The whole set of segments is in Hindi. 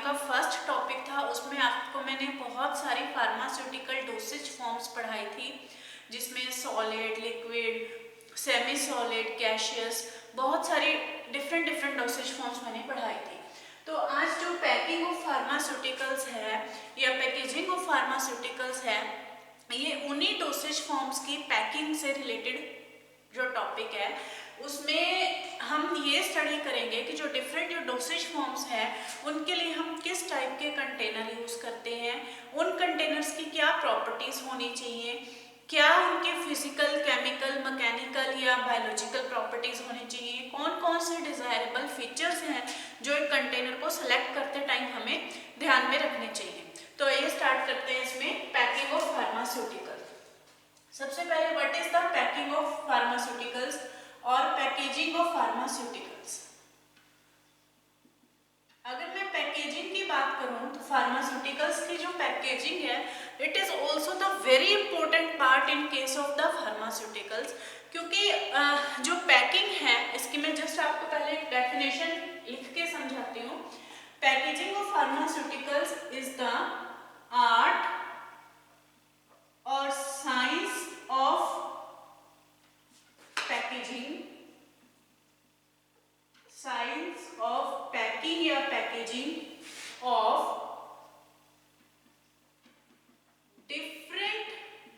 का फर्स्ट टॉपिक था, उसमें आपको मैंने बहुत सारी फार्मास्यूटिकल डोसेज फॉर्म्स पढ़ाई थी, जिसमें solid, liquid, semi solid, gaseous, बहुत सारी डिफरेंट डोसेज फॉर्म्स मैंने पढ़ाई थी। तो आज जो पैकिंग ऑफ फार्मास्यूटिकल्स है या पैकेजिंग ऑफ फार्मास्यूटिकल्स है, ये उन्हीं डोसेज फॉर्म्स की पैकिंग से रिलेटेड जो टॉपिक है, उसमें हम ये स्टडी करेंगे कि जो डिफरेंट जो डोसेज फॉर्म्स हैं उनके लिए हम किस टाइप के कंटेनर यूज़ करते हैं, उन कंटेनर्स की क्या प्रॉपर्टीज़ होनी चाहिए, क्या उनके फिजिकल, केमिकल, मैकेनिकल या बायोलॉजिकल प्रॉपर्टीज़ होनी चाहिए, कौन कौन से डिज़ायरेबल फीचर्स हैं जो एक कंटेनर को सेलेक्ट करते टाइम हमें ध्यान में रखने चाहिए। तो ये स्टार्ट करते हैं इसमें पैकिंग ऑफ फार्मास्यूटिकल। सबसे पहले what is the packing of pharmaceuticals और पैकेजिंग ऑफ फार्मास्यूटिकल्स। अगर मैं पैकेजिंग की बात करूं तो फार्मास्यूटिकल्स की जो पैकेजिंग है, it is also the very important part in case of the pharmaceuticals, क्योंकि जो पैकिंग है इसकी मैं जस्ट आपको पहले एक डेफिनेशन लिख के समझाती हूँ। Packaging of pharmaceuticals is the art और science of packaging, science of packing या packaging of different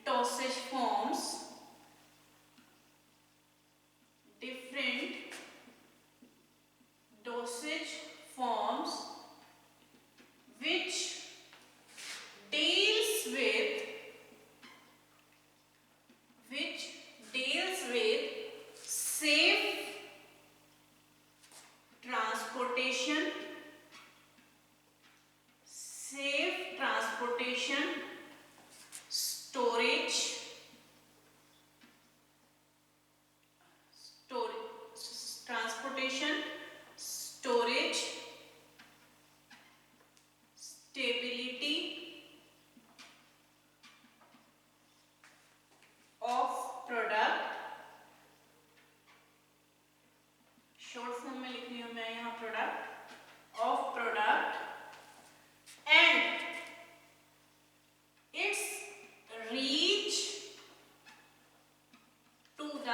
dosage forms, different dosage forms which deals with safe transportation, storage, transportation, storage, stability of product, short form में लिख रही हूं मैं यहाँ product of product and its reach to the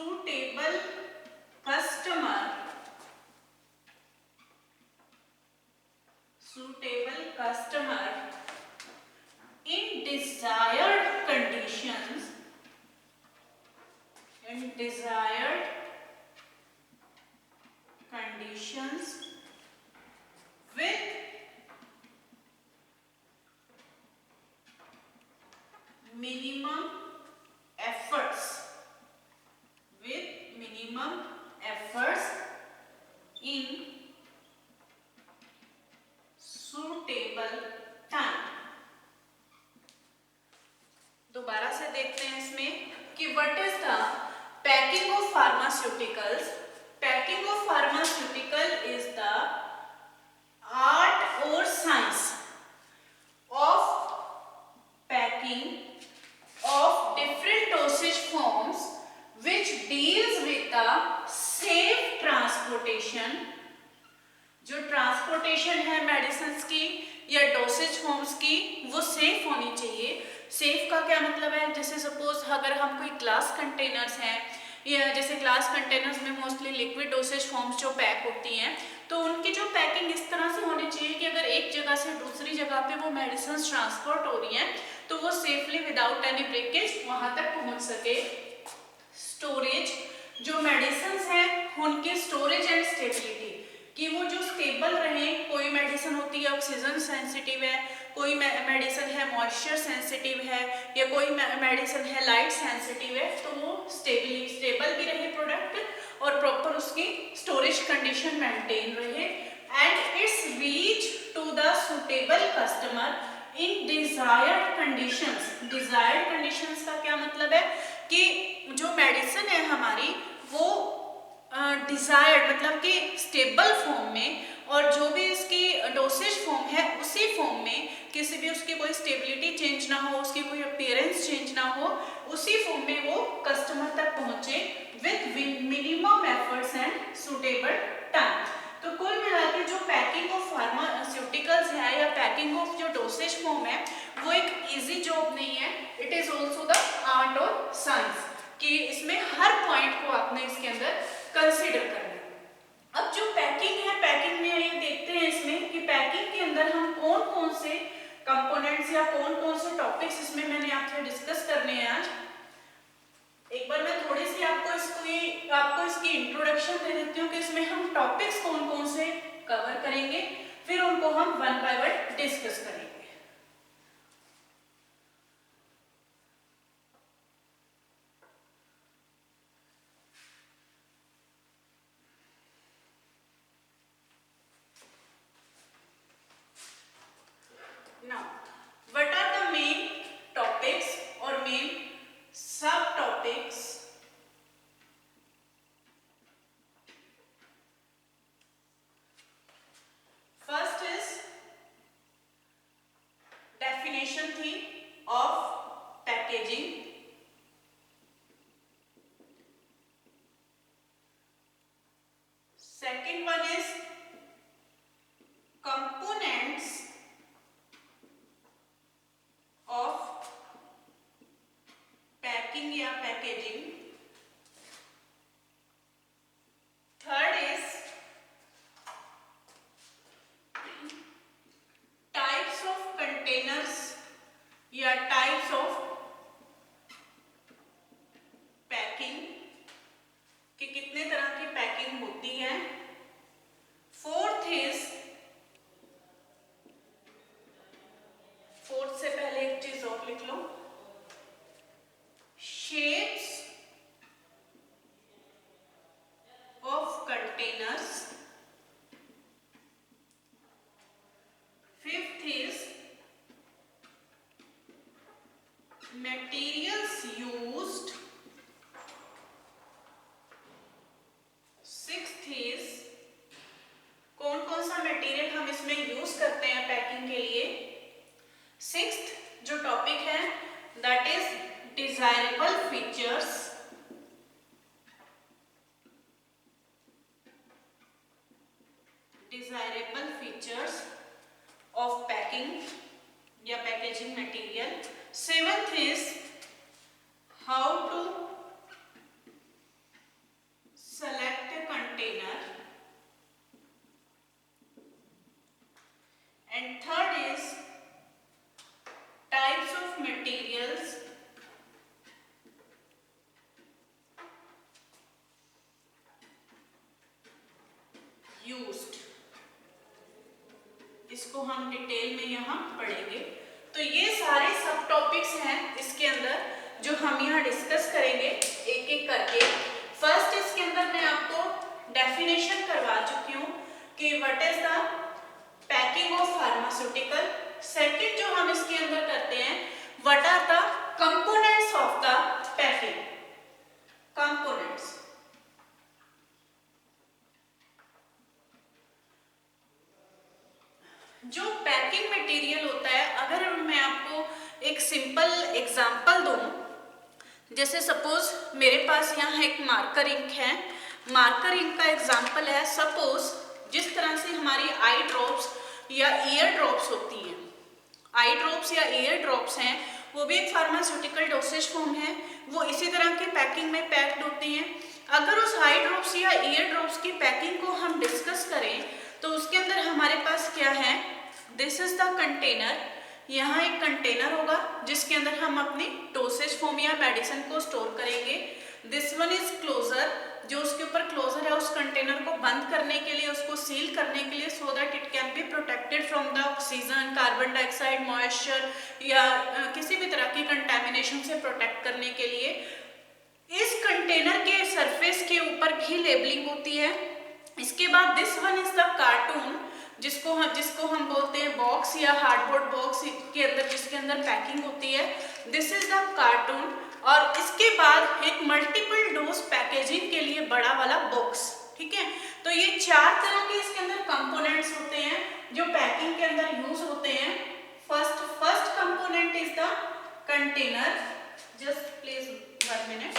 suitable customer, in desired conditions, with minimum efforts, in suitable time। दोबारा से देखते हैं इसमें कि what is the packing of pharmaceuticals. Packing of pharmaceutical is the art और science of packing of different dosage forms which deals with the safe transportation। जो ट्रांसपोर्टेशन है मेडिसिन की या डोसेज फॉर्म्स की, वो सेफ होनी चाहिए। सेफ का क्या मतलब है, जैसे सपोज अगर हम कोई ग्लास कंटेनर्स हैं या जैसे ग्लास कंटेनर्स में मोस्टली लिक्विड डोसेज फॉर्म्स जो पैक होती हैं, तो उनकी जो पैकिंग इस तरह से होनी चाहिए कि अगर एक जगह से दूसरी जगह पे वो मेडिसिन ट्रांसपोर्ट हो रही हैं तो वो सेफली विदाउट एनी ब्रेकेज वहां तक पहुंच सके। स्टोरेज, जो मेडिसिन हैं उनकी स्टोरेज एंड स्टेबिलिटी, कि वो जो स्टेबल रहे। कोई मेडिसिन होती है ऑक्सीजन सेंसिटिव है, कोई मेडिसिन है मॉइस्चर सेंसिटिव है, या कोई मेडिसिन है लाइट सेंसिटिव है, तो वो स्टेबल भी रहे प्रोडक्ट और प्रॉपर उसकी स्टोरेज कंडीशन मेंटेन रहे and its reach to the suitable customer in desired conditions. Desired conditions का क्या मतलब है कि जो मेडिसिन है हमारी वो डिजायर्ड मतलब कि स्टेबल फॉर्म में, और जो भी इसकी डोसेज फॉर्म है उसी फॉर्म में, किसी भी उसकी कोई स्टेबिलिटी चेंज ना हो, उसकी कोई अपीयरेंस चेंज ना हो, उसी फॉर्म में वो कस्टमर तक पहुंचे with minimum efforts and suitable time. Science कि इसमें हर पॉइंट को आपने इसके अंदर कंसीडर करना है। अब जो पैकिंग है, पैकिंग में ये देखते हैं इसमें कि पैकिंग के अंदर हम कौन कौन से कंपोनेंट्स या कौन कौन से टॉपिक्स इसमें मैंने आपसे डिस्कस करने हैं आज। एक बार मैं थोड़ी सी आपको इसकी इंट्रोडक्शन दे देती हूँ कि इसमें हम टॉपिक्स कौन कौन से कवर करेंगे, फिर उनको हम वन बाय वन डिस्कस करेंगे। Now, what are the main topics or main subtopics first is definition थी of packaging, second one is components of packing या packaging, third is types of containers या types of packing कि कितने तरह की पैकिंग होती है, फोर्थ से पहले एक चीज और लिख लो, shapes of containers, fifth is materials used, sixth is कौन कौन सा मटेरियल हम इसमें यूज करते हैं पैकिंग के लिए, सिक्स्थ जो टॉपिक है that is desirable features, desirable features of packing या packaging material, seventh is how to select a container, and third is types of materials used, इसको हम डिटेल में यहाँ पढ़ेंगे। तो ये सारे सब टॉपिक्स हैं इसके अंदर जो हम यहाँ डिस्कस करेंगे एक एक करके। फर्स्ट इसके अंदर मैं आपको डेफिनेशन करवा चुकी हूँ कि what is the packing of pharmaceutical. Second जो हम इसके अंदर करते हैं what are the components of the packing, components. जो पैकिंग मटेरियल होता है, अगर मैं आपको एक सिंपल एग्जांपल दूं, जैसे सपोज मेरे पास यहाँ एक मार्कर इंक है, मार्कर इंक का एग्जांपल है सपोज जिस तरह से हमारी आई ड्रॉप्स या ईयर ड्रॉप्स होती हैं, आई ड्रॉप्स या ईयर ड्रॉप्स हैं, वो भी एक फार्मास्यूटिकल डोसेज फॉर्म है, वो इसी तरह की पैकिंग में पैक्ड होती हैं। अगर उस आई ड्रॉप्स या ईयर ड्रॉप्स की पैकिंग को हम डिस्कस करें तो उसके अंदर हमारे पास क्या है, दिस इज द कंटेनर, यहाँ एक कंटेनर होगा जिसके अंदर हम अपनी डोसेज फॉर्म या मेडिसिन को स्टोर करेंगे। दिस वन इज क्लोजर, जो उसके ऊपर क्लोजर है उस कंटेनर को बंद करने के लिए, उसको सील करने के लिए, so that it can be protected from the oxygen, carbon dioxide, moisture या किसी भी तरह की कंटेमिनेशन से प्रोटेक्ट करने के लिए। इस कंटेनर के सरफेस के ऊपर भी लेबलिंग होती है। इसके बाद this one is the cartoon, जिसको हम बोलते हैं बॉक्स या हार्डबोर्ड बॉक्स के अंदर जिसके अंदर पैकिंग होती है, दिस इज द कार्टून। और इसके बाद एक मल्टीपल डोज पैकेजिंग के लिए बड़ा वाला बॉक्स, ठीक है। तो ये चार तरह के इसके अंदर कंपोनेंट्स होते हैं जो पैकिंग के अंदर यूज होते हैं। First component is the container, just please 1 minute.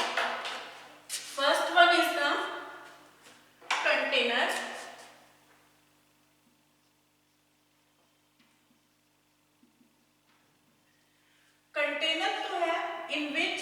First one is the container, container तो है इन विच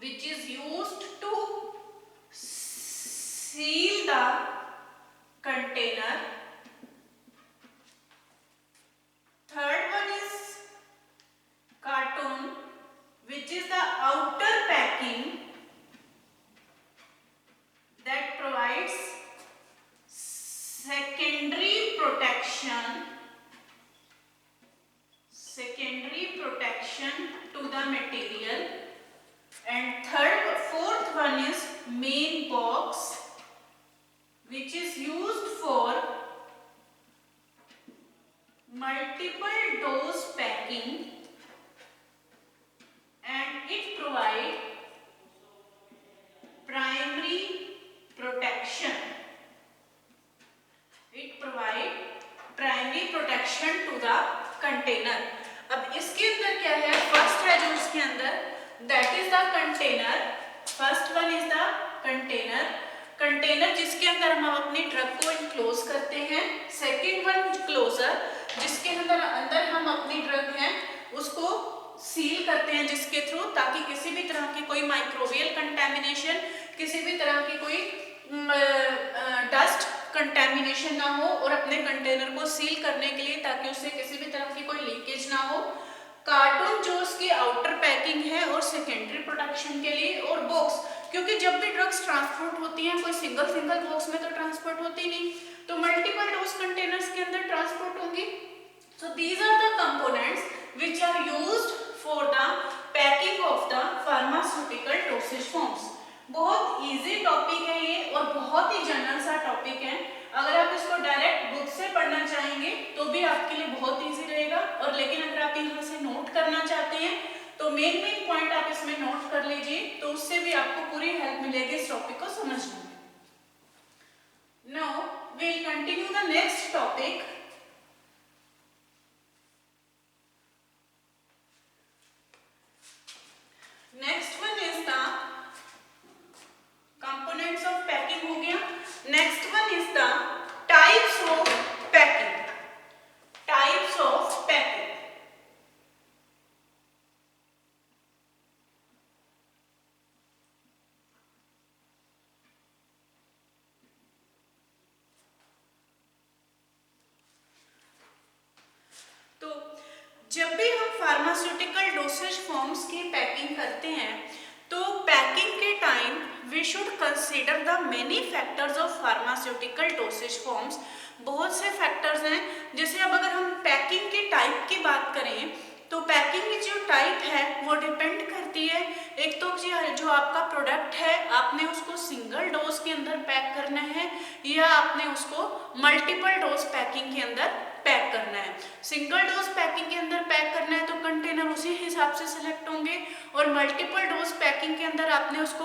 which is used to seal the container. Third one is carton, which is the outer packing that provides secondary protection to the material. And fourth one is main box, which is used for multiple dose packing, and it provides primary protection. To the container. अब इसके अंदर क्या है, फर्स्ट है जो इसके अंदर, that is the container. First one is the container जिसके अंदर हम अपनी ड्रग को इनक्लोज करते हैं. सेकेंड वन क्लोजर, जिसके अंदर हम अपनी ड्रग है उसको सील करते हैं, जिसके थ्रू ताकि किसी भी तरह की कोई माइक्रोबियल कंटेमिनेशन, किसी भी तरह की कोई डस्ट कंटेमिनेशन ना हो, और अपने कंटेनर को सील करने के लिए ताकि उससे किसी भी तरह की कोई लीकेज ना हो. कार्टून जो उसकी आउटर पैकिंग है और सेकेंडरी प्रोटेक्शन के लिए. और बॉक्स, क्योंकि जब भी ड्रग्स ट्रांसपोर्ट होती हैं कोई सिंगल बॉक्स में तो ट्रांसपोर्ट होती नहीं, तो मल्टीपल डोज कंटेनर्स के अंदर ट्रांसपोर्ट होंगी. So these are the components which are used for the packing of the pharmaceutical dosage forms. बहुत इजी टॉपिक है ये और बहुत ही जनरल सा टॉपिक है. अगर आप इसको डायरेक्ट बुक से पढ़ना चाहेंगे तो भी आपके लिए बहुत इजी रहेगा, और लेकिन अगर आप यहाँ से नोट करना चाहते हैं तो मेन पॉइंट आप इसमें नोट कर लीजिए, तो उससे भी आपको पूरी हेल्प मिलेगी इस टॉपिक को समझने में. Now we will continue the next topic. Next one is the components of packing हो गया. Next one is the types of packing. तो जब भी हम फार्मास्यूटिकल डोसेज फॉर्म्स की पैकिंग करते हैं तो पैकिंग के time we should consider the many factors of pharmaceutical dosage forms. बहुत से फैक्टर्स हैं. जैसे अब अगर हम पैकिंग के टाइप की बात करें तो पैकिंग की जो टाइप है वो डिपेंड करती है. एक तो जो आपका प्रोडक्ट है आपने उसको सिंगल डोज के अंदर पैक करना है या आपने उसको मल्टीपल डोज पैकिंग के अंदर पैक करना है. सिंगल डोज पैकिंग के अंदर पैक करना है तो कंटेनर उसी हिसाब से सिलेक्ट होंगे, और मल्टीपल डोज पैकिंग के अंदर आपने उसको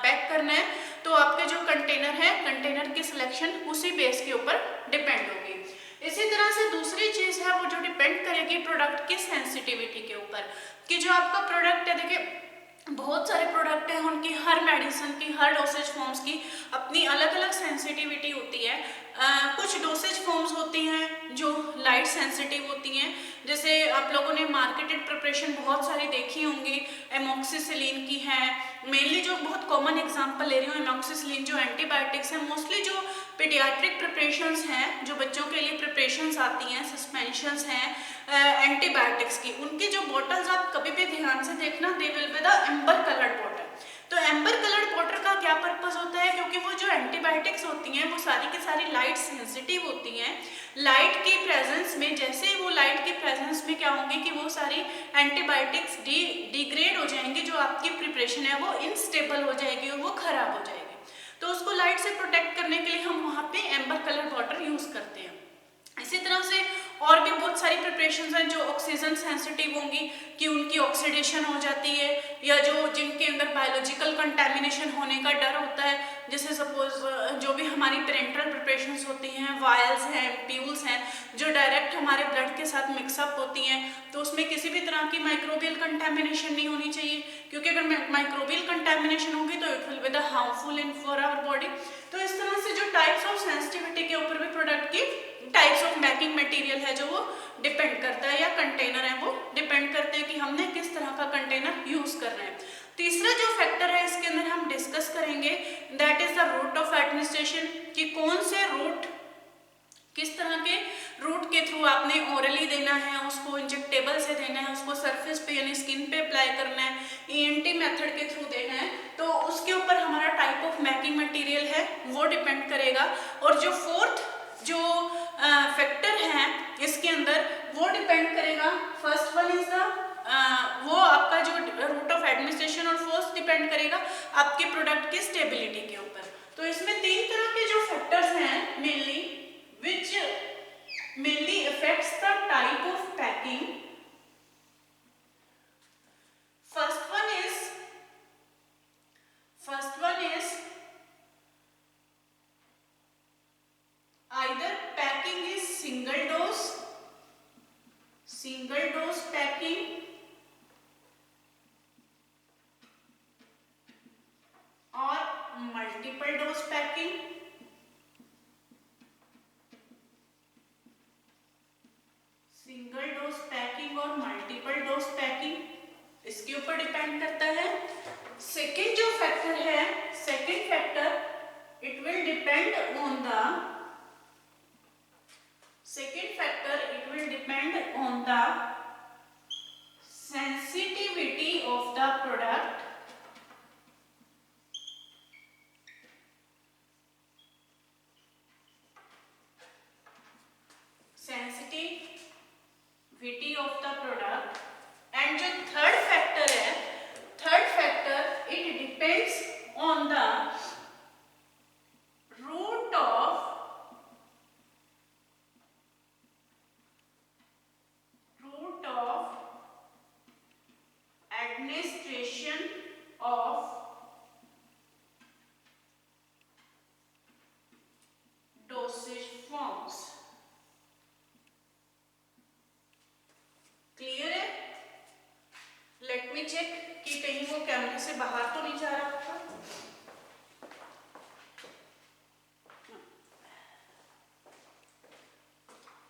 पैक करना है तो आपके जो कंटेनर है, कंटेनर की सिलेक्शन उसी बेस के ऊपर डिपेंड होगी. इसी तरह से दूसरी चीज है वो जो डिपेंड करेगी प्रोडक्ट की सेंसिटिविटी के ऊपर, कि जो आपका प्रोडक्ट है, देखिए बहुत सारे प्रोडक्ट हैं, उनकी हर मेडिसिन की, हर डोसेज फॉर्म्स की अपनी अलग अलग सेंसिटिविटी होती है. कुछ डोसेज फॉर्म्स होती हैं जो लाइट सेंसिटिव होती हैं. जैसे आप लोगों ने मार्केटेड प्रिपरेशन बहुत सारी देखी होंगी, एमोक्सिसिलिन की है. मेनली जो बहुत कॉमन एग्जांपल ले रही हूँ, एमोक्सिसिलिन जो एंटीबायोटिक्स है, मोस्टली जो पीडियाट्रिक प्रिपरेशंस हैं, जो बच्चों के लिए प्रिपरेशंस आती हैं, सस्पेंशंस हैं एंटीबायोटिक्स की, उनकी जो बॉटल्स आप कभी भी ध्यान से देखना, they will be the amber coloured bottle. तो एम्बर कलर्ड वाटर का क्या पर्पस होता है, क्योंकि वो जो एंटीबायोटिक्स होती हैं वो सारी की सारी लाइट सेंसिटिव होती हैं. लाइट की प्रेजेंस में, जैसे ही वो लाइट की प्रेजेंस में क्या होंगे कि वो सारी एंटीबायोटिक्स डिग्रेड हो जाएंगी, जो आपकी प्रिपरेशन है वो इनस्टेबल हो जाएगी और वो खराब हो जाएगी. तो उसको लाइट से प्रोटेक्ट करने के लिए हम वहाँ पे एम्बर कलर्ड वाटर यूज करते हैं. इसी तरह से और भी बहुत सारी प्रिपरेशंस हैं जो ऑक्सीजन सेंसिटिव होंगी कि उनकी ऑक्सीडेशन हो जाती है, या जो जिनके अंदर बायोलॉजिकल कंटेमिनेशन होने का डर होता है. जैसे सपोज जो भी हमारी पेरेंटल प्रिपरेशंस होती हैं, वायल्स हैं, एम्प्यूल्स हैं, जो डायरेक्ट हमारे ब्लड के साथ मिक्सअप होती हैं, तो उसमें किसी भी तरह की माइक्रोबियल कंटेमिनेशन नहीं होनी चाहिए, क्योंकि अगर माइक्रोबियल कंटेमिनेशन होगी तो it will be the harmful in for our body. तो इस तरह से जो टाइप्स ऑफ सेंसिटिविटी के ऊपर भी प्रोडक्ट की टाइप्स ऑफ पैकिंग मटेरियल है जो वो डिपेंड करता है, या कंटेनर है वो डिपेंड करते हैं कि हमने किस तरह का कंटेनर यूज कर रहे हैं. तीसरा जो फैक्टर है इसके अंदर हम डिस्कस करेंगे that is the route of administration, कि कौन से रूट, किस तरह के रूट के थ्रू आपने ओरली देना है, उसको इंजेक्टेबल से देना है, उसको सरफेस पे यानी स्किन पे अप्लाई करना है, ईएनटी मेथड के थ्रू देना है, तो उसके ऊपर हमारा टाइप ऑफ मैकिंग मटेरियल है वो डिपेंड करेगा। और जो फोर्थ जो फैक्टर है इसके अंदर वो डिपेंड करेगा, फर्स्ट वन इज द वो आपका जो रूट ऑफ एडमिनिस्ट्रेशन, और फोर्थ डिपेंड करेगा आपके प्रोडक्ट की स्टेबिलिटी के ऊपर। तो इसमें तीन तरह के जो फैक्टर्स हैं mainly which mainly affects the type of packing. First one is either packing is single dose packing, or multiple dose packing. Single dose packing और मल्टीपल डोज पैकिंग इसके ऊपर डिपेंड करता है। सेकेंड जो फैक्टर है, second factor, it will depend on the sensitivity of the product, sensitivity of the product. And जो थर्ड फैक्टर है, it depends on the route of administration of dosage forms. Clear है? लेट मी चेक कि कहीं वो कैमरे से बाहर तो नहीं जा रहा था।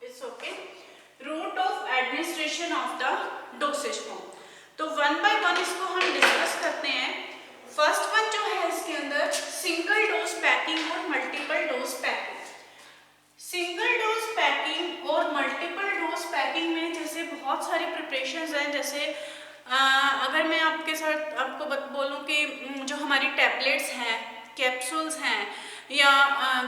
It's okay. Route of administration of the dosage form, तो वन बाय वन इसको हम डिस्कस करते हैं। फर्स्ट वन जो है इसके अंदर सिंगल डोज पैकिंग और multiple dose packing. Single dose packing और मल्टीपल डोज पैकिंग में जैसे बहुत सारी प्रिपरेशंस हैं, जैसे अगर मैं आपके साथ आपको बोलूं कि जो हमारी टैबलेट्स हैं, कैप्सूल्स हैं, या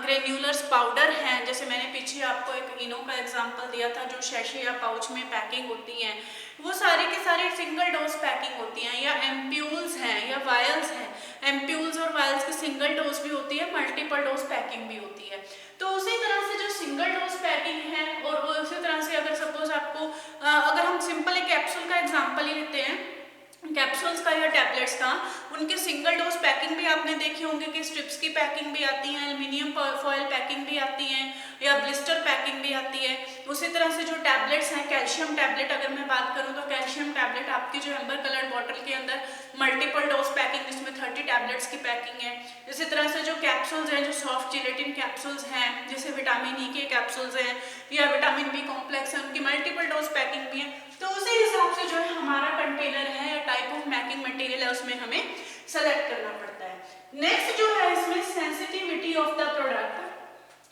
ग्रेन्यूलर्स पाउडर हैं, जैसे मैंने पीछे आपको एक इनो का एग्जांपल दिया था जो शैशे या पाउच में पैकिंग होती हैं, वो सारे के सारे सिंगल डोज पैकिंग होती हैं, या एम्प्यूल्स हैं या वायल्स हैं। एम्प्यूल्स और वायल्स की सिंगल डोज भी होती है, मल्टीपल डोज पैकिंग भी होती है। तो उसी तरह से जो सिंगल डोज पैकिंग है, और उसी तरह से अगर सपोज आपको अगर हम सिंपल एक कैप्सूल का एग्जांपल ही लेते हैं, कैप्सूल्स का या टैबलेट्स का, उनके सिंगल डोज पैकिंग भी आपने देखे होंगे कि स्ट्रिप्स की पैकिंग भी आती है, एल्युमिनियम फॉयल पैकिंग भी आती है, या ब्लिस्टर पैकिंग भी आती है। उसी तरह से जो टैबलेट्स हैं, कैल्शियम टैबलेट अगर मैं बात करूं तो कैल्शियम टैबलेट आपकी जो एम्बर कलर बॉटल के अंदर मल्टीपल डोज पैकिंग, जिसमें 30 टैबलेट्स की पैकिंग है। इसी तरह से जो कैप्सूल्स हैं, जो सॉफ्ट जिलेटिन कैप्सूल्स हैं, जैसे विटामिन ई के कैप्सूल्स हैं या विटामिन बी कॉम्प्लेक्स है, उनकी मल्टीपल डोज पैकिंग भी है। तो उसी हिसाब से जो है हमारा कंटेनर है या टाइप ऑफ मैकिंग मटेरियल है, उसमें हमें सेलेक्ट करना पड़ता है। नेक्स्ट जो है इसमें sensitivity of the product.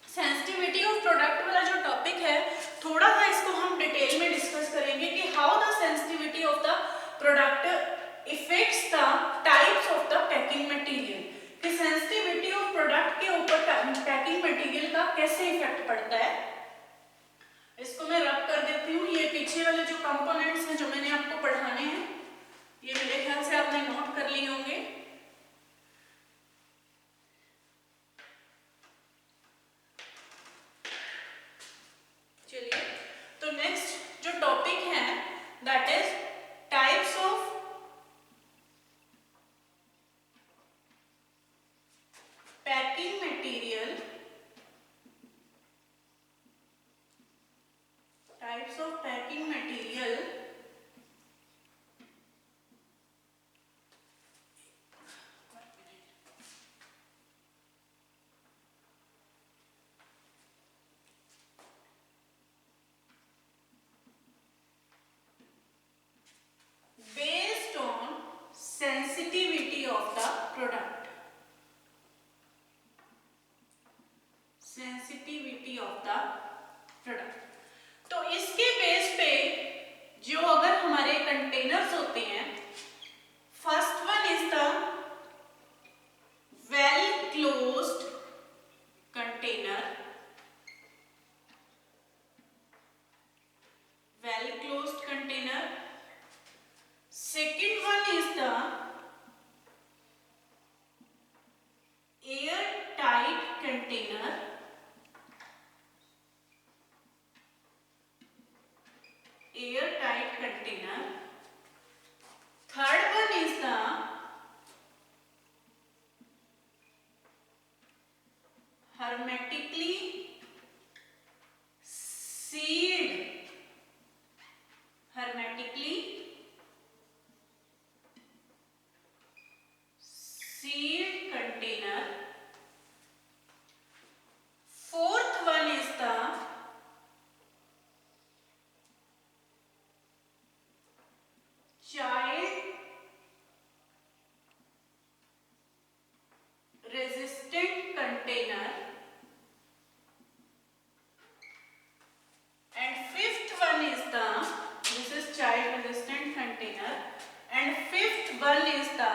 Sensitivity of product वाला जो टॉपिक है, थोड़ा सा इसको हम डिटेल में डिस्कस करेंगे कि how the sensitivity of the product effects the types of the packing material, कि सेंसिटिविटी ऑफ प्रोडक्ट के ऊपर पैकिंग मटेरियल का कैसे इफेक्ट पड़ता है। इसको मैं रब कर देती हूँ। ये पीछे वाले जो कंपोनेंट्स हैं जो मैंने आपको पढ़ाने हैं, ये मेरे ख्याल से आपने नोट कर लिए होंगे। चलिए, तो नेक्स्ट जो टॉपिक है that is types of packing material, types of packing material the product. Sensitivity of the product. तो इसके बेस पे जो अगर हमारे कंटेनर्स होते हैं, first one is the well closed container, well closed container. Second one is the air tight container, airtight container. Third one is the hermetically sealed, hermetically sealed container. Fourth one is the child resistant container, and fifth one is the, this is child resistant container, and fifth one is the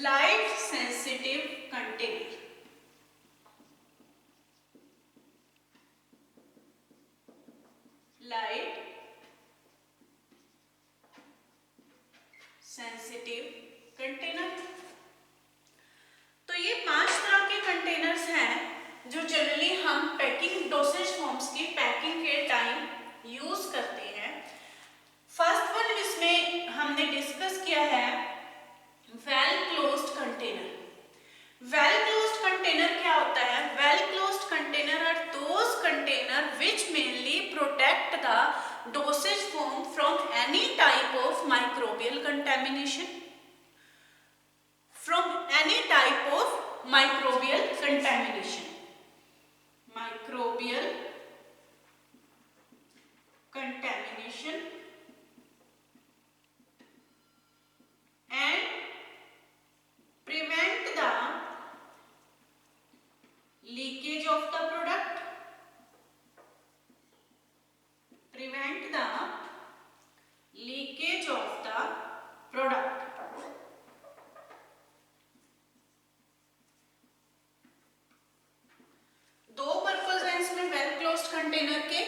light sensitive container. Light sensitive container. तो ये 5 तरह के कंटेनर्स हैं जो जनरली हम पैकिंग डोसेज फॉर्म्स की पैकिंग के टाइम यूज करते हैं। फर्स्ट वन इसमें हमने डिस्कस किया है well closed container. Well closed container क्या होता है? Well closed container are those container which mainly protect the dosage form from any type of microbial contamination, from any type of microbial contamination, microbial contamination, and prevent the leakage of the product, prevent the leakage of the product. दो पर्पस हैं इसमें वेल क्लोज्ड कंटेनर के।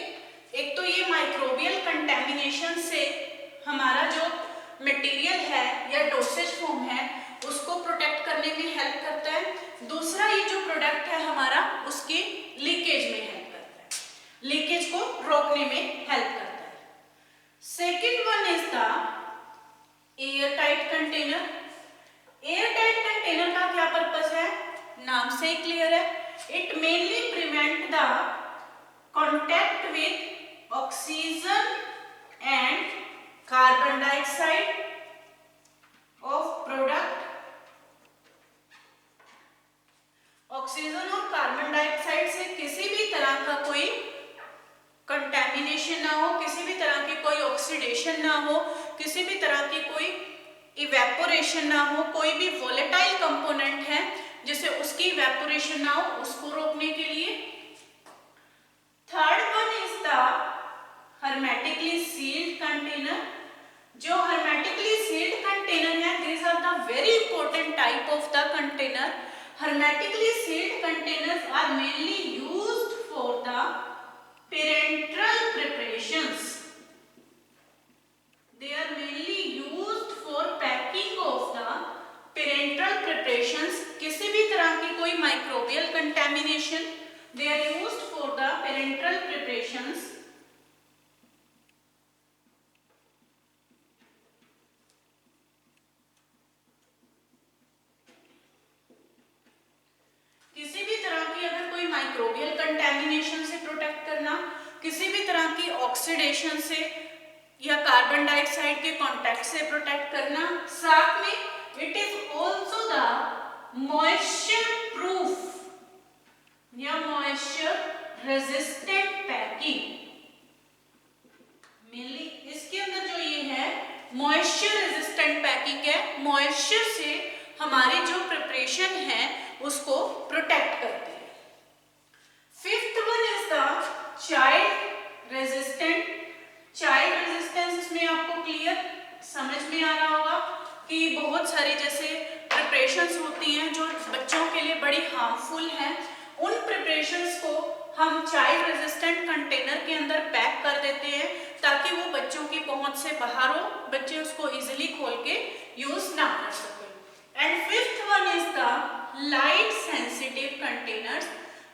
एक तो ये माइक्रोबियल कंटेमिनेशन से हमारा जो मटेरियल है या डोसेज फॉर्म है उसको प्रोटेक्ट करने में हेल्प करता है। दूसरा ये जो प्रोडक्ट है हमारा उसकी लीकेज में हेल्प करता है, लीकेज को रोकने में हेल्प करता है। Second one is the air tight container. Air tight container का क्या पर्पस है? नाम से ही क्लियर है, it mainly prevent the contact with oxygen and carbon dioxide of product. Oxygen और कार्बन डाइऑक्साइड से किसी भी तरह का कोई कंटैमिनेशन ना हो, किसी भी तरह की कोई ऑक्सीडेशन ना हो, किसी भी तरह की कोई इवेपोरेशन ना हो, कोई भी वोलेटाइल कंपोनेंट है जिससे उसकी इवेपोरेशन ना हो, उसको रोकने के लिए। Third one is the hermetically sealed container। जो hermetically sealed container है, these are the very important type of the container। hermetically sealed containers are mainly used for the parenteral preparations। They are mainly used for packing of the parenteral preparations। किसी भी तरह की कोई microbial contamination, they are used for the parenteral preparations। किसी भी तरह की अगर कोई माइक्रोबियल कंटैमिनेशन से प्रोटेक्ट करना, किसी भी तरह की ऑक्सीडेशन से या कार्बन डाइऑक्साइड के कांटेक्ट से प्रोटेक्ट करना, साथ में it is also the moisture proof या मॉइस्चर रेजिस्टेंट पैकिंग। मेनली इसके अंदर जो ये है मॉइस्चर रेजिस्टेंट पैकिंग है, मॉइस्चर से हमारी जो प्रिपरेशन है उसको प्रोटेक्ट करती है। Fifth one is the child resistant. Child resistance इसमें आपको क्लियर समझ में आ रहा होगा कि बहुत सारी जैसे प्रिपरेशंस होती हैं जो बच्चों के लिए बड़ी हार्मफुल हैं, उन प्रिपरेशंस को हम चाइल्ड रेजिस्टेंट कंटेनर के अंदर पैक कर देते हैं ताकि वो बच्चों की पहुंच से बाहर हो, बच्चे उसको इजीली खोल के यूज ना कर सकें। And fifth one is the light sensitive containers.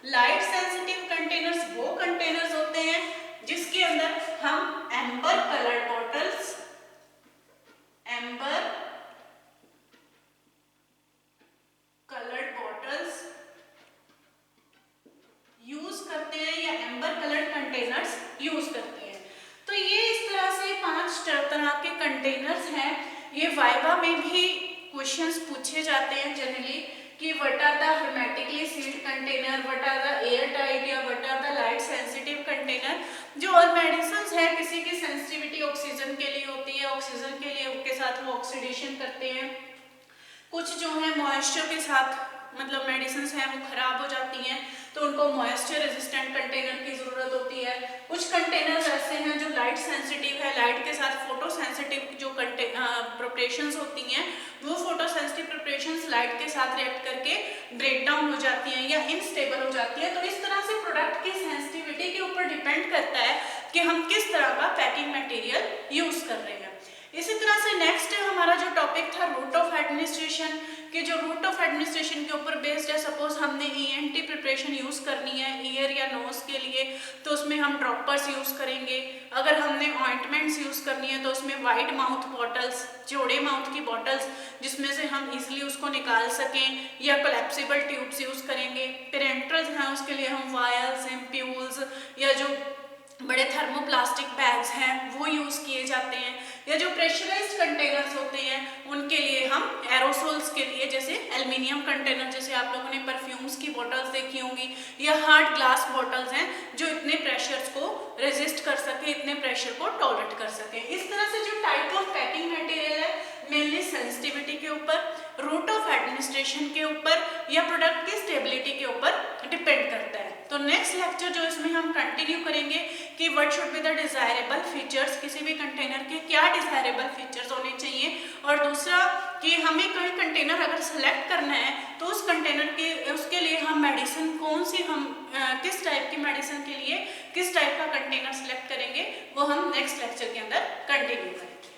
Light sensitive containers वो कंटेनर्स होते हैं जिसके अंदर हम amber coloured bottles, amber coloured bottles use करते हैं या एम्बर कलर्ड कंटेनर्स यूज करते हैं। तो ये इस तरह से 5 तरह के कंटेनर्स हैं। ये वाइवा में भी क्वेश्चंस पूछे जाते हैं जनरली कि what are the hermetically sealed container, what are the air tight या what are the light sensitive container. जो और मेडिसिन है किसी की सेंसिटिविटी ऑक्सीजन के लिए होती है, ऑक्सीजन के लिए के साथ वो ऑक्सीडेशन करते हैं, कुछ जो है मॉइस्चर के साथ मतलब मेडिसिन हैं वो खराब हो जाती हैं तो उनको मॉइस्चर रेजिस्टेंट कंटेनर की जरूरत होती है। कुछ कंटेनर्स ऐसे हैं जो लाइट सेंसिटिव है, लाइट के साथ फोटो सेंसिटिव जो प्रिपरेशंस होती हैं वो फोटो सेंसिटिव प्रिपरेशंस लाइट के साथ रिएक्ट करके ब्रेक डाउन हो जाती हैं या इनस्टेबल हो जाती है। तो इस तरह से प्रोडक्ट की सेंसिटिविटी के ऊपर डिपेंड करता है कि हम किस तरह का पैकिंग मटेरियल यूज कर रहे हैं। इसी तरह से नेक्स्ट हमारा जो टॉपिक था रूट ऑफ एडमिनिस्ट्रेशन, कि जो रूट ऑफ एडमिनिस्ट्रेशन के ऊपर बेस्ड है। सपोज हमने ईएनटी प्रिपरेशन यूज करनी है ईयर या नोज के लिए तो उसमें हम ड्रॉपर्स यूज करेंगे। अगर हमने ऑइंटमेंट्स यूज करनी है तो उसमें वाइड माउथ बॉटल्स, चौड़े माउथ की बॉटल्स जिसमें से हम इजीली उसको निकाल सकें, या कोलैप्सिबल ट्यूब्स यूज करेंगे। पेरेंट्रल्स हैं उसके लिए हम वायल्स, एम्प्यूल्स या जो बड़े थर्मोप्लास्टिक बैग्स हैं वो यूज किए जाते हैं, या जो प्रेशराइज्ड कंटेनर्स होते हैं उनके लिए हम एरोसोल्स के लिए जैसे एल्युमिनियम कंटेनर, जैसे आप लोगों ने परफ्यूम्स की बॉटल्स देखी होंगी, या हार्ड ग्लास बॉटल्स हैं जो इतने प्रेशर्स को रेजिस्ट कर सके, इतने प्रेशर को टॉलरेट कर सके। इस तरह से जो टाइप ऑफ पैकिंग मटेरियल है मेनली सेंसिटिविटी के ऊपर, रूट ऑफ एडमिनिस्ट्रेशन के ऊपर या प्रोडक्ट की स्टेबिलिटी के ऊपर डिपेंड करता है। तो नेक्स्ट लेक्चर जो इसमें हम कंटिन्यू करेंगे कि what should be the desirable features, किसी भी कंटेनर के क्या डिजायरेबल फीचर्स होने चाहिए, और दूसरा कि हमें कोई कंटेनर अगर सेलेक्ट करना है तो उस कंटेनर के उसके लिए हम मेडिसिन कौन सी हम किस टाइप की मेडिसिन के लिए किस टाइप का कंटेनर सेलेक्ट करेंगे वो हम नेक्स्ट लेक्चर के अंदर कंटिन्यू करेंगे।